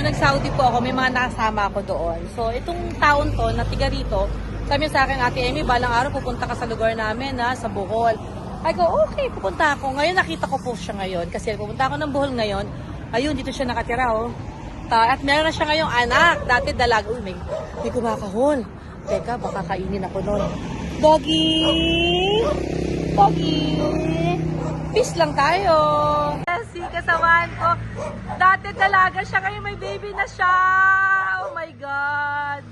nag-Saudi po ako, may mga nakasama ako doon. So, itong taon to, na tiga rito, sabi niya sa akin, Ate Amy, balang araw pupunta ka sa lugar namin, ha, sa Bohol. I go, okay, pupunta ako. Ngayon, nakita ko po siya ngayon. Kasi pupunta ako ng Bohol ngayon. Ayun, dito siya nakatira, oh. At meron na siya ngayong anak. Dati dalaga. Uy, may kumakahol. Teka, baka kainin ako nun. Doggy! Doggy! Peace lang tayo. Si kasamaan ko. Dati dalaga siya, ngayon may baby na siya. Oh my God.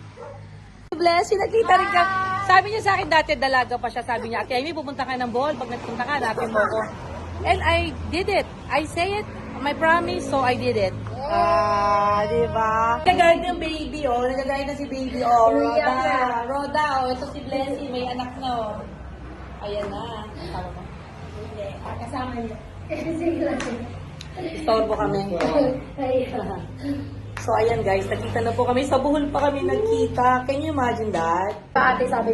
Bless, nakita rin ka. Sabi niya sa akin dati dalaga pa siya. Sabi niya, Ate Amy, pupunta ka ng Bohol. Pag nagpunta ka, hanapin mo ko. And I did it. I say it. My promise, so I did it. Diba? Nagagayad ng baby, oh. Nagagayad na si baby, oh. Roda. Roda, oh. Ito si Blessy, may anak na, oh. Ayan na. Tama mo. Hindi. Kasama niya. Istorbo kami. So, ayan guys. Nakita na po kami. Sa Bohol pa kami nagkita. Can you imagine that? Ate, sabi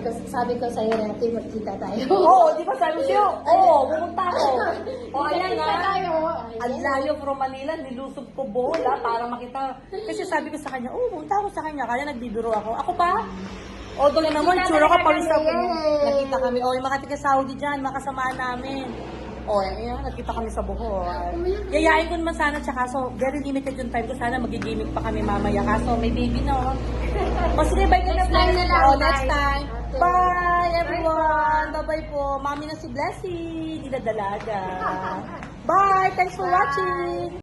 ko sa'yo, Rete, magkita tayo. Oo, di ba sabi siya? Oo, pumunta ako. O, ayan Magkita na. tayo. Ang layo from Manila, nilusob ko Bohol para makita. Kasi sabi ko sa kanya, pumunta ako sa kanya. Kaya nagbibiro ako. Ako pa? O, doon naman, tsura ko pawis ako. Nakita kami. O, yung mga tiga Saudi dyan, makasamaan namin. O, ayan, nakita kami sa Bohol. Yayain ko naman sana, tsaka so, very limited yung time ko. Sana magigimik pa kami mamaya. Kaso, may baby na, o. O, sige, bye ka na. Next time na lang, O, bye. next time. Bye, everyone. Bye-bye po. Mami na si Blessy. Di na dalaga. Bye. Thanks for watching.